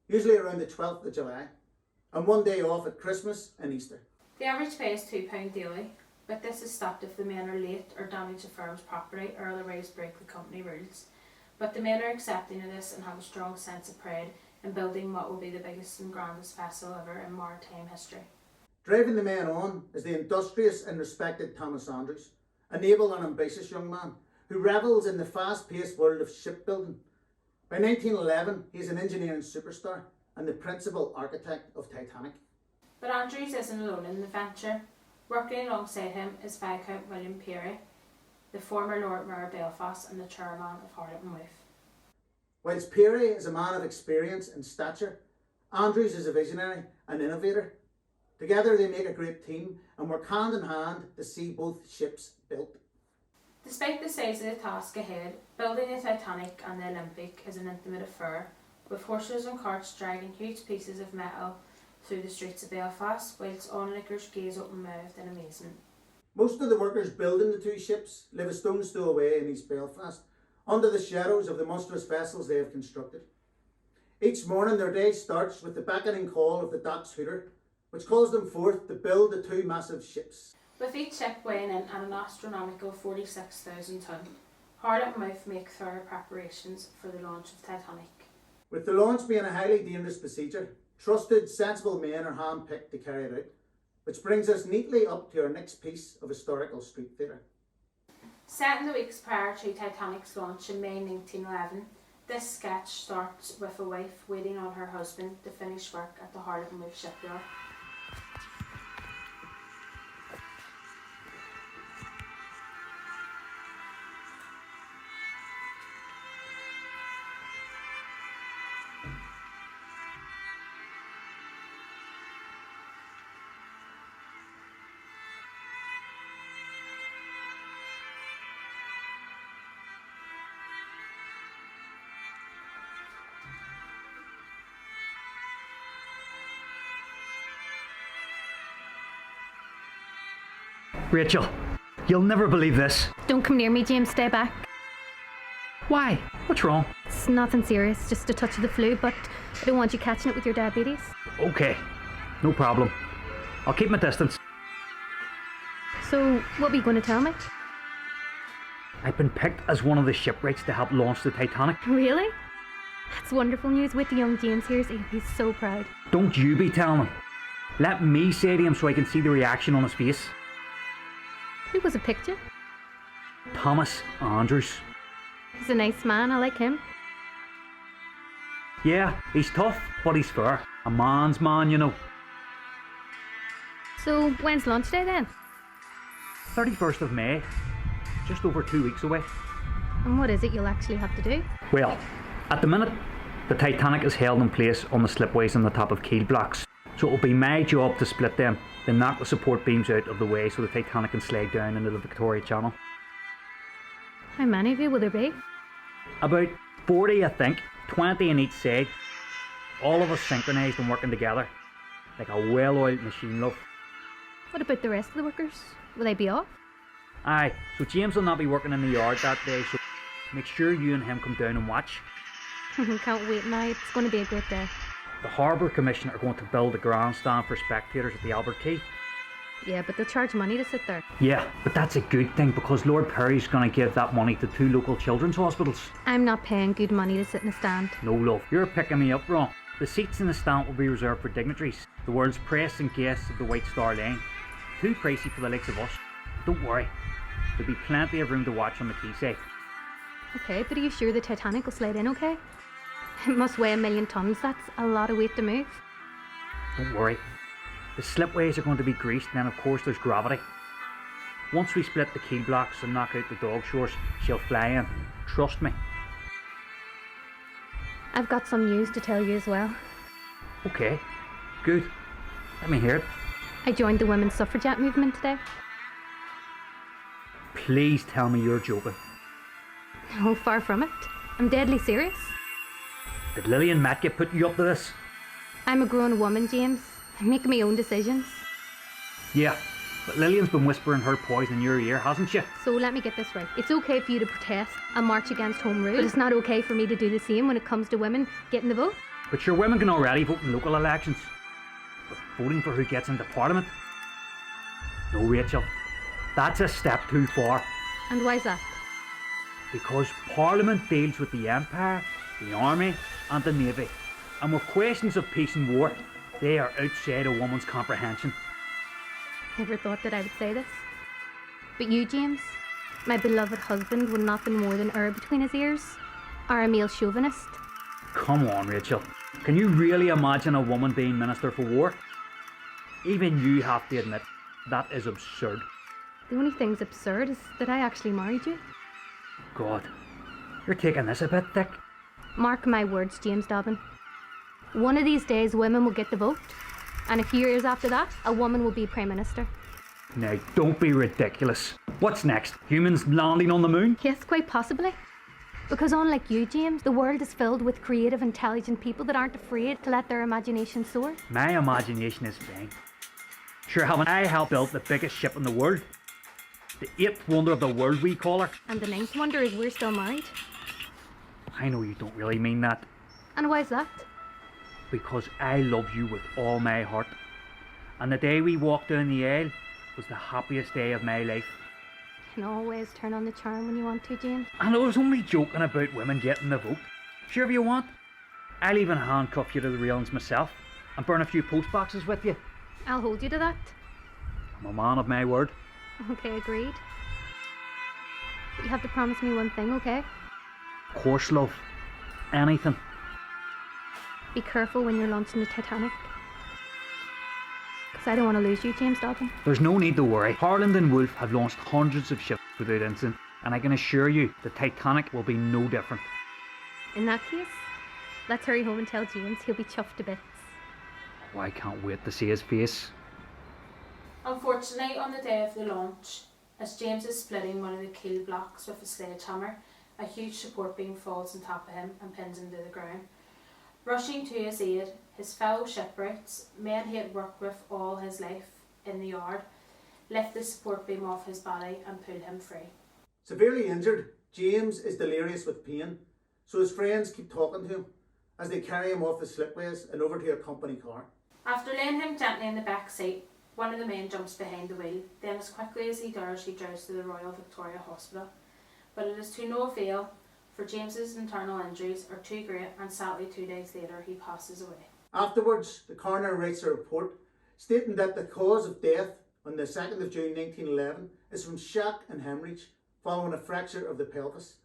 usually around the 12th of July, and 1 day off at Christmas and Easter. The average pay is £2 daily, but this is stopped if the men are late or damage the firm's property or otherwise break the company rules. But the men are accepting of this and have a strong sense of pride in building what will be the biggest and grandest vessel ever in maritime history. Driving the men on is the industrious and respected Thomas Andrews, an able and ambitious young man who revels in the fast-paced world of shipbuilding. By 1911, he is an engineering superstar and the principal architect of Titanic. But Andrews isn't alone in the venture. Working alongside him is Viscount William Peary, the former Lord Mayor of Belfast and the chairman of Maoinithe. Whilst Peary is a man of experience and stature, Andrews is a visionary and innovator. Together they make a great team and work hand in hand to see both ships built. Despite the size of the task ahead, building the Titanic and the Olympic is an intimate affair, with horses and carts dragging huge pieces of metal through the streets of Belfast, whilst onlookers gaze open-mouthed in amazement. Most of the workers building the two ships live a stone's throw away in East Belfast, under the shadows of the monstrous vessels they have constructed. Each morning their day starts with the beckoning call of the dock's hooter, which calls them forth to build the two massive ships. With each ship weighing in at an astronomical 46,000 tonne, Amharclainne make thorough preparations for the launch of Titanic. With the launch being a highly dangerous procedure, trusted, sensible men are hand-picked to carry it out, which brings us neatly up to our next piece of historical street theatre. Set in the weeks prior to Titanic's launch in May 1911, this sketch starts with a wife waiting on her husband to finish work at the Amharclainne shipyard. Rachel, you'll never believe this. Don't come near me, James. Stay back. Why? What's wrong? It's nothing serious, just a touch of the flu, but I don't want you catching it with your diabetes. Okay, no problem. I'll keep my distance. So, what were you going to tell me? I've been picked as one of the shipwrights to help launch the Titanic. Really? That's wonderful news. With the young James here, he's so proud. Don't you be telling him. Let me say to him so I can see the reaction on his face. Who was it picked you? Thomas Andrews. He's a nice man, I like him. Yeah, he's tough, but he's fair. A man's man, you know. So, when's launch day then? 31st of May. Just over 2 weeks away. And what is it you'll actually have to do? Well, at the minute, the Titanic is held in place on the slipways on the top of keel blocks. So it'll be my job to split them, then knock the support beams out of the way so the Titanic can slide down into the Victoria Channel. How many of you will there be? About 40, I think, 20 on each side. All of us synchronised and working together, like a well-oiled machine, love. What about the rest of the workers? Will they be off? Aye, so James will not be working in the yard that day, so make sure you and him come down and watch. Can't wait now, it's going to be a great day. The Harbour Commission are going to build a grandstand for spectators at the Albert Quay. Yeah, but they'll charge money to sit there. Yeah, but that's a good thing because Lord Perry's going to give that money to 2 local children's hospitals. I'm not paying good money to sit in a stand. No, love, you're picking me up wrong. The seats in the stand will be reserved for dignitaries, the world's press and guests of the White Star Line. Too pricey for the likes of us. Don't worry, there'll be plenty of room to watch on the quayside. Okay, but are you sure the Titanic will slide in okay? It must weigh 1,000,000 tons, that's a lot of weight to move. Don't worry. The slipways are going to be greased and then of course there's gravity. Once we split the keel blocks and knock out the dog shores, she'll fly in. Trust me. I've got some news to tell you as well. Okay, good. Let me hear it. I joined the women's suffragette movement today. Please tell me you're joking. No, far from it. I'm deadly serious. Did Lily and Matt put you up to this? I'm a grown woman, James. I make my own decisions. Yeah, but Lillian's been whispering her poison in your ear, hasn't she? So let me get this right. It's okay for you to protest and march against home rule, but it's not okay for me to do the same when it comes to women getting the vote. But sure, women can already vote in local elections. But voting for who gets into Parliament? No, Rachel. That's a step too far. And why's that? Because Parliament deals with the Empire, the Army and the Navy. And with questions of peace and war, they are outside a woman's comprehension. Never thought that I would say this. But you, James, my beloved husband with nothing more than air between his ears, are a male chauvinist. Come on, Rachel. Can you really imagine a woman being Minister for War? Even you have to admit that is absurd. The only thing's absurd is that I actually married you. God, you're taking this a bit thick. Mark my words, James Dobbin. One of these days women will get the vote, and a few years after that, a woman will be Prime Minister. Now, don't be ridiculous. What's next? Humans landing on the moon? Yes, quite possibly. Because unlike you, James, the world is filled with creative, intelligent people that aren't afraid to let their imagination soar. My imagination is fine. Sure, haven't I helped build the biggest ship in the world? The 8th wonder of the world, we call her. And the 9th wonder is we're still married. I know you don't really mean that. And why's that? Because I love you with all my heart. And the day we walked down the aisle was the happiest day of my life. You can always turn on the charm when you want to, James. And I was only joking about women getting the vote. Sure, if you want, I'll even handcuff you to the railings myself and burn a few post boxes with you. I'll hold you to that. I'm a man of my word. Okay, agreed. But you have to promise me one thing, okay? Of course, love. Anything. Be careful when you're launching the Titanic. Because I don't want to lose you, James Dobbin. There's no need to worry. Harland and Wolfe have launched hundreds of ships without incident, and I can assure you the Titanic will be no different. In that case, let's hurry home and tell James. He'll be chuffed to bits. Oh, I can't wait to see his face. Unfortunately, on the day of the launch, as James is splitting one of the keel blocks with a sledgehammer, a huge support beam falls on top of him and pins him to the ground. Rushing to his aid, his fellow shipwrights, men he had worked with all his life in the yard, lift the support beam off his body and pull him free. Severely injured, James is delirious with pain, so his friends keep talking to him as they carry him off the slipways and over to a company car. After laying him gently in the back seat, one of the men jumps behind the wheel, then as quickly as he dares he drives to the Royal Victoria Hospital. But it is to no avail, for James's internal injuries are too great and sadly 2 days later he passes away. Afterwards, the coroner writes a report stating that the cause of death on the 2nd of June 1911 is from shock and hemorrhage following a fracture of the pelvis.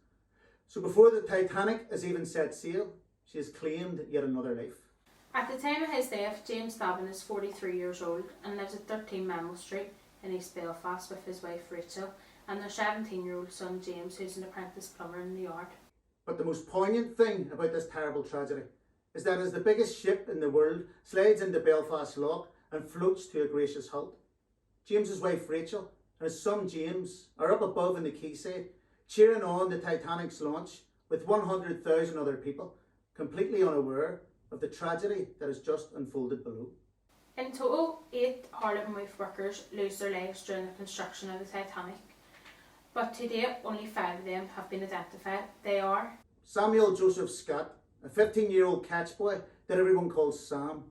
So before the Titanic has even set sail, she has claimed yet another life. At the time of his death, James Dobbin is 43 years old and lives at 13 MBéal Street in East Belfast with his wife Rachel and their 17-year-old son James, who's an apprentice plumber in the yard. But the most poignant thing about this terrible tragedy is that as the biggest ship in the world slides into Belfast Lock and floats to a gracious halt, James's wife Rachel and his son James are up above in the quayside, cheering on the Titanic's launch with 100,000 other people, completely unaware of the tragedy that has just unfolded below. In total, 8 Harland and Wolfe workers lose their lives during the construction of the Titanic, but to date only 5 of them have been identified. They are Samuel Joseph Scott, a 15-year-old catch boy that everyone calls Sam.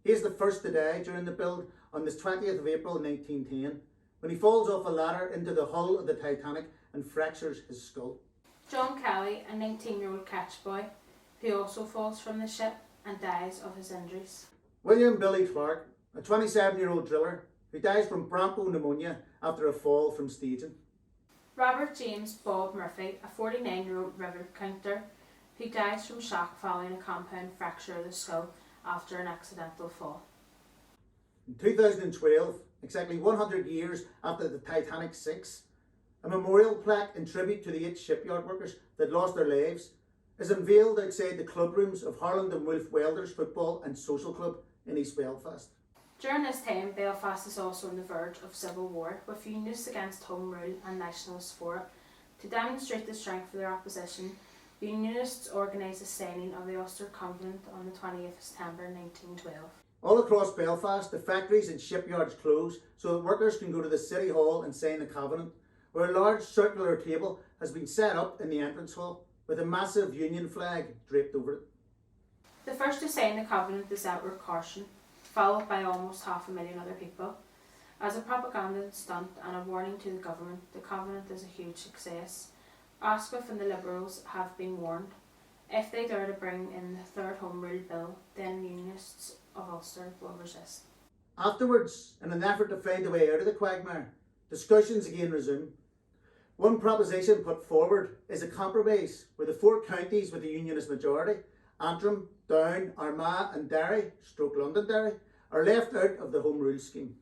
He is the first to die during the build on the 20th of April 1910, when he falls off a ladder into the hull of the Titanic and fractures his skull. John Kelly, a 19-year-old catch boy, who also falls from the ship and dies of his injuries. William Billy Clark, a 27-year-old driller who dies from bronchopneumonia after a fall from staging. Robert James Bob Murphy, a 49-year-old river counter, who dies from shock following a compound fracture of the skull after an accidental fall. In 2012, exactly 100 years after the Titanic sinks, a memorial plaque in tribute to the 8 shipyard workers that lost their lives is unveiled outside the club rooms of Harland and Wolfe Welders Football and Social Club in East Belfast. During this time, Belfast is also on the verge of civil war, with unionists against home rule and nationalists for it. To demonstrate the strength of their opposition, Unionists organised the signing of the Ulster Covenant on the 20th of September 1912. All across Belfast, the factories and shipyards close so that workers can go to the City Hall and sign the Covenant, where a large circular table has been set up in the entrance hall with a massive Union flag draped over it. The first to sign the Covenant is Ronan Carson, followed by almost 500,000 other people. As a propaganda stunt and a warning to the government, the Covenant is a huge success. Asquith and the Liberals have been warned. If they dare to bring in the third Home Rule Bill, then Unionists of Ulster will resist. Afterwards, in an effort to find a way out of the quagmire, discussions again resume. One proposition put forward is a compromise where the 4 counties with the Unionist majority, Antrim, Down, Armagh and Derry, stroke Londonderry, are left out of the Home Rule scheme.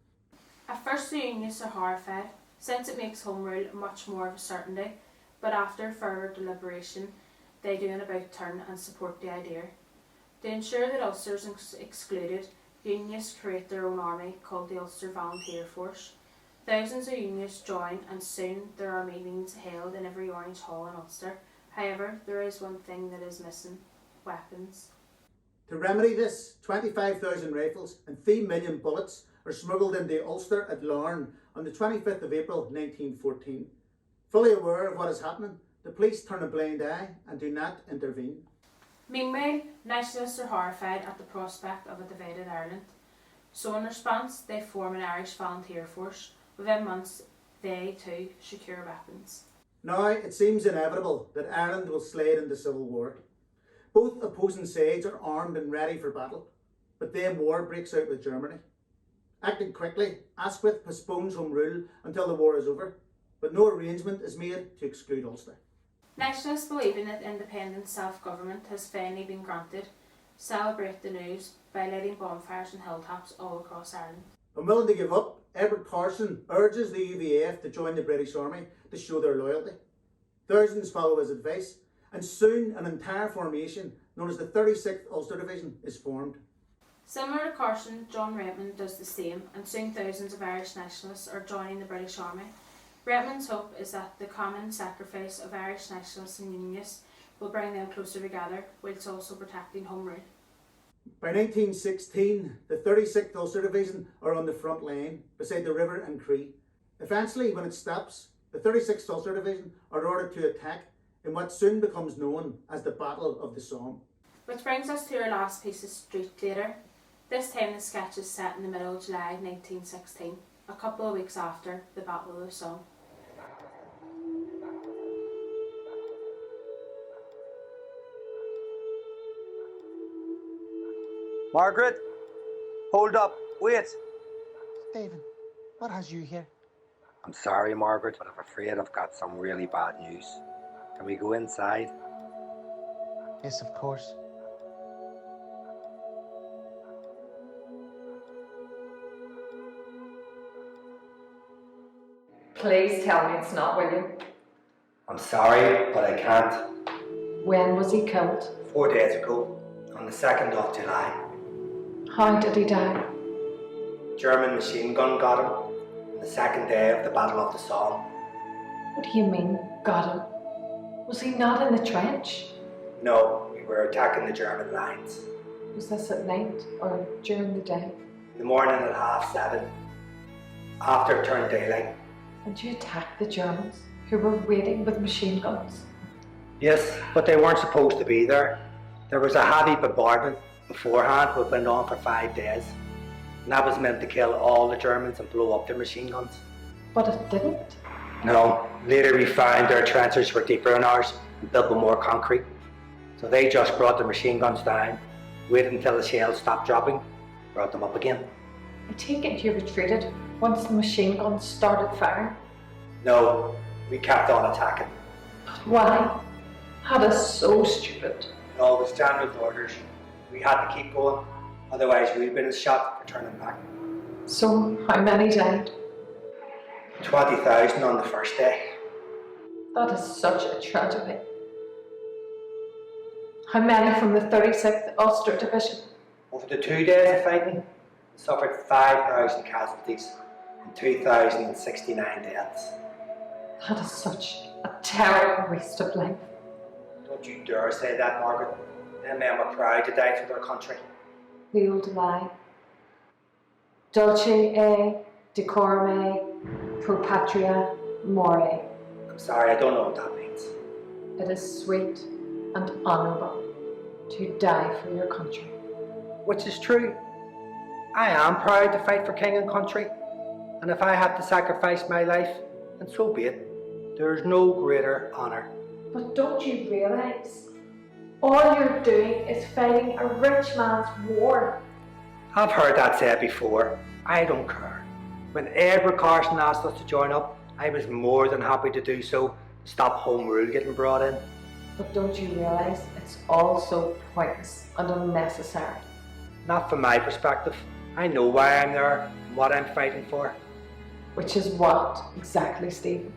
At first the Unionists are horrified, since it makes Home Rule much more of a certainty, but after further deliberation they do an about-turn and support the idea. To ensure that Ulster is excluded, Unionists create their own army called the Ulster Volunteer Force. Thousands of Unionists join and soon there are meetings held in every Orange Hall in Ulster. However, there is one thing that is missing: weapons. To remedy this, 25,000 rifles and 3 million bullets are smuggled into Ulster at Larne on the 25th of April 1914. Fully aware of what is happening, the police turn a blind eye and do not intervene. Meanwhile, nationalists are horrified at the prospect of a divided Ireland. So in response, they form an Irish volunteer force. Within months, they too secure weapons. Now it seems inevitable that Ireland will slide into civil war. Both opposing sides are armed and ready for battle, but then war breaks out with Germany. Acting quickly, Asquith postpones Home Rule until the war is over, but no arrangement is made to exclude Ulster. Nationalists, believing that independent self-government has finally been granted, celebrate the news by lighting bonfires and hilltops all across Ireland. Unwilling to give up, Ronan Carson urges the UVF to join the British Army to show their loyalty. Thousands follow his advice, and soon an entire formation known as the 36th Ulster Division is formed. Similar to Carson, John Redmond does the same, and soon thousands of Irish nationalists are joining the British Army. Redmond's hope is that the common sacrifice of Irish nationalists and Unionists will bring them closer together, whilst also protecting Home Rule. By 1916, the 36th Ulster Division are on the front line, beside the river and Cree. Eventually, when it stops, the 36th Ulster Division are ordered to attack in what soon becomes known as the Battle of the Somme. Which brings us to our last piece of street theatre. This time the sketch is set in the middle of July 1916, a couple of weeks after the Battle of the Somme. Margaret, hold up, wait. Stephen, what has you here? I'm sorry, Margaret, but I'm afraid I've got some really bad news. Can we go inside? Yes, of course. Please tell me it's not William. I'm sorry, but I can't. When was he killed? 4 days ago, on the 2nd of July. How did he die? German machine gun got him on the 2nd day of the Battle of the Somme. What do you mean, got him? Was he not in the trench? No, we were attacking the German lines. Was this at night or during the day? In the morning at 7:30, after it turned daylight. And you attacked the Germans who were waiting with machine guns? Yes, but they weren't supposed to be there. There was a heavy bombardment beforehand which went on for 5 days. And that was meant to kill all the Germans and blow up their machine guns. But it didn't? No, later we found their trenches were deeper than ours and built with more concrete. So they just brought the machine guns down, waited until the shells stopped dropping, brought them up again. I take it you retreated once the machine guns started firing? No, we kept on attacking. But why? That is so stupid. No, it was general orders. We had to keep going, otherwise we'd been shot for turning back. So, how many died? 20,000 on the first day. That is such a tragedy. How many from the 36th Ulster Division? Over the 2 days of fighting, we suffered 5,000 casualties and 2,069 deaths. That is such a terrible waste of life. It Don't you dare say that, Margaret. Them men were proud to die for their country. The old lie. Dulce e decorum e pro patria more. I'm sorry, I don't know what that means. It is sweet and honourable to die for your country. Which is true. I am proud to fight for king and country, and if I have to sacrifice my life, then so be it. There is no greater honour. But don't you realise? All you're doing is fighting a rich man's war. I've heard that said before. I don't care. When Ronan Carson asked us to join up, I was more than happy to do so to stop home rule getting brought in. But don't you realise it's all so pointless and unnecessary? Not from my perspective. I know why I'm there and what I'm fighting for. Which is what exactly, Stephen?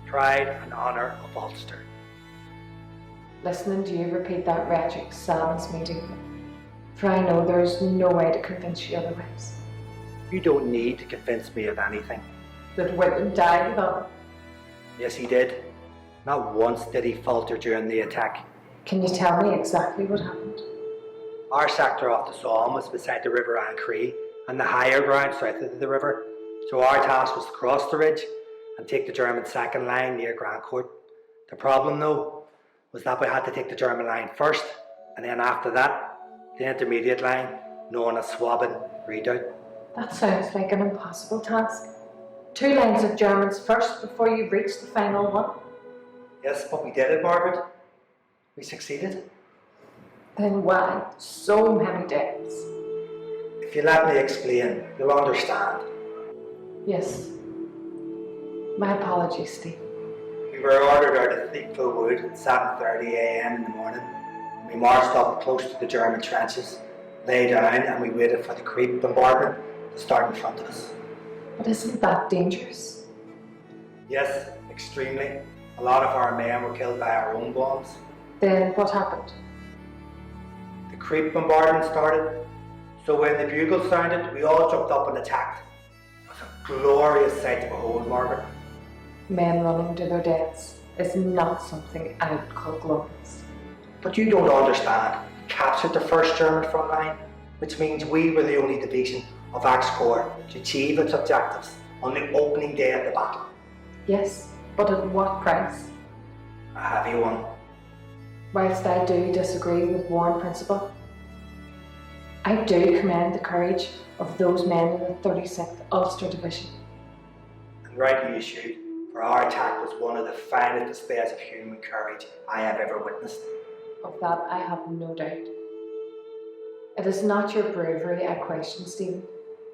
Pride and honour of Ulster. Listening to you repeat that rhetoric saddens me deeply, for I know there is no way to convince you otherwise. You don't need to convince me of anything. That Whitman died with honour? Yes, he did. Not once did he falter during the attack. Can you tell me exactly what happened? Our sector of the Somme was beside the river Amharclainne and the higher ground south of the river, so our task was to cross the ridge and take the German second line near Grandcourt. The problem, though, was that we had to take the German line first, and then after that, the intermediate line, known as Schwaben Redoubt. That sounds like an impossible task. 2 lines of Germans first before you reach the final one. Yes, but we did it, Margaret. We succeeded. Then why so many deaths? If you let me explain, you'll understand. Yes. My apologies, Steve. We were ordered out of Theatrical Wood at 7:30 a.m. in the morning. We marched up close to the German trenches, lay down, and we waited for the creep bombardment to start in front of us. But isn't that dangerous? Yes, extremely. A lot of our men were killed by our own bombs. Then what happened? The creep bombardment started, so when the bugle sounded, we all jumped up and attacked. It was a glorious sight to behold, Margaret. Men running to their deaths is not something I would call glorious. But you don't understand. We captured the first German front line, which means we were the only division of Axe Corps to achieve its objectives on the opening day of the battle. Yes, but at what price? A heavy one. Whilst I do disagree with war in principle, I do commend the courage of those men in the 36th Ulster Division. And rightly you should, for our attack was one of the finest displays of human courage I have ever witnessed. Of that I have no doubt. It is not your bravery I question, Stephen,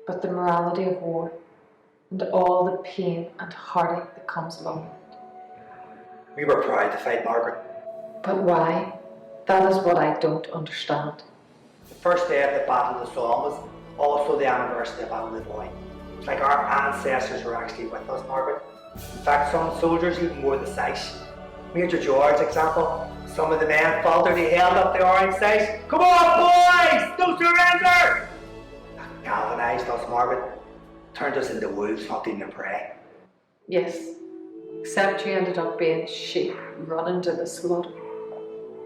but the morality of war and all the pain and heartache that comes along with it. We were proud to fight, Margaret. But why? That is what I don't understand. The first day of the Battle of the Somme was also the anniversary of Battle of Beidh. It's like our ancestors were actually with us, Margaret. In fact, some soldiers even wore the sash. Major George, example, some of the men faltered, he held up the orange sash. Come on, boys! No surrender! That galvanised us, Margaret. Turned us into wolves hunting their prey. Yes, except you ended up being sheep running to the slaughter.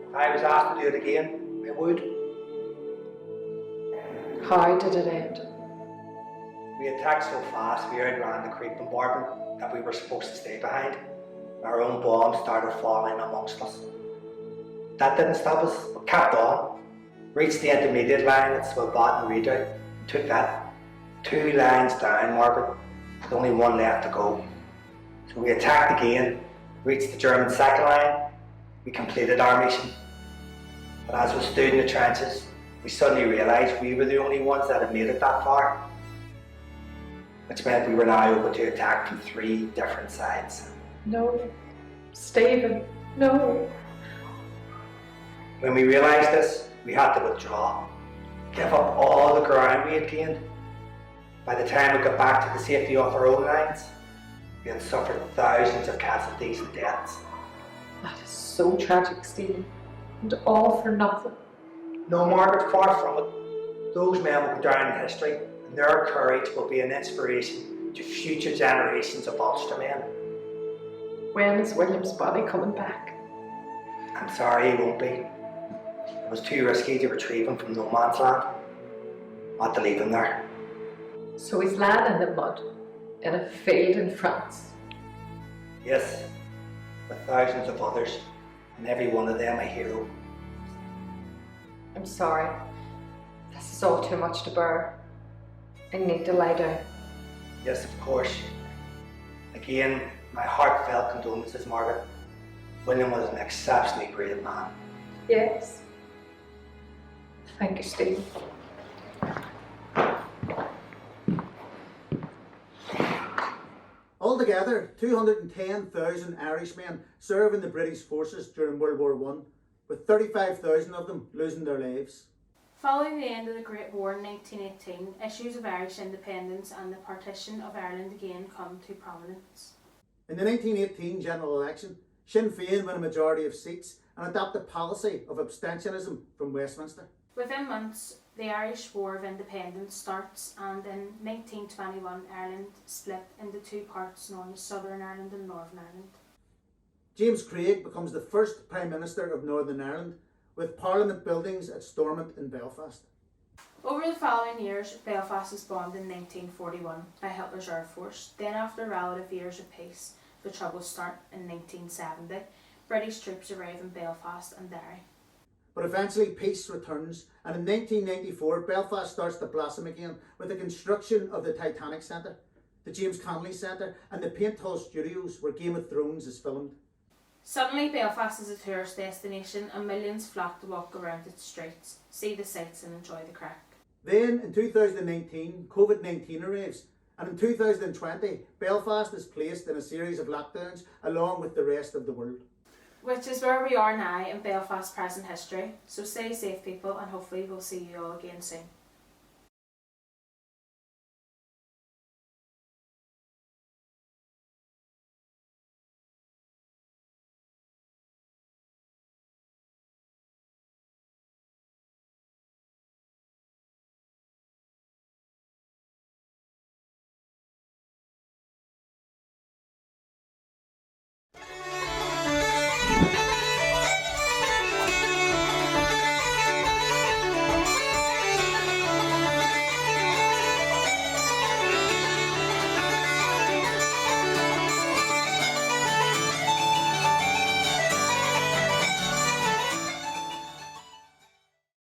If I was asked to do it again, I would. How did it end? We attacked so fast we outran the creep bombardment that we were supposed to stay behind. Our own bombs started falling amongst us. That didn't stop us, but kept on. Reached the intermediate line at Schwaben Redoubt and took that. 2 lines down, Margaret, with only 1 left to go. So we attacked again, reached the German second line, we completed our mission. But as we stood in the trenches, we suddenly realised we were the only ones that had made it that far. Which meant we were now able to attack from 3 different sides. No, Stephen, no. When we realised this, we had to withdraw, give up all the ground we had gained. By the time we got back to the safety of our own lines, we had suffered thousands of casualties and deaths. That is so tragic, Stephen, and all for nothing. No, Margaret, far from it. Those men will go down in history, and their courage will be an inspiration to future generations of Ulster men. When is William's body coming back? I'm sorry, he won't be. It was too risky to retrieve him from no man's land. Not to leave him there. So he's lying in the mud in a field in France. Yes, with thousands of others, and every one of them a hero. I'm sorry. This is all too much to bear. I need to lie down. Yes, of course. Again, my heartfelt condolences, Margaret. William was an exceptionally brave man. Yes. Thank you, Steve. Altogether, 210,000 Irishmen served in the British forces during World War I, with 35,000 of them losing their lives. Following the end of the Great War in 1918, issues of Irish independence and the partition of Ireland again come to prominence. In the 1918 general election, Sinn Féin won a majority of seats and adopted a policy of abstentionism from Westminster. Within months, the Irish War of Independence starts, and in 1921 Ireland split into two parts known as Southern Ireland and Northern Ireland. James Craig becomes the first Prime Minister of Northern Ireland, with Parliament buildings at Stormont in Belfast. Over the following years, Belfast was bombed in 1941 by Hitler's Air Force. Then, after relative years of peace, the troubles start in 1970. British troops arrive in Belfast and Derry. But eventually peace returns, and in 1994 Belfast starts to blossom again with the construction of the Titanic Centre, the James Connolly Centre and the Paint Hall Studios where Game of Thrones is filmed. Suddenly Belfast is a tourist destination and millions flock to walk around its streets, see the sights and enjoy the crack. Then in 2019 COVID-19 arrives, and in 2020 Belfast is placed in a series of lockdowns along with the rest of the world. Which is where we are now in Belfast's present history. So stay safe, people, and hopefully we'll see you all again soon.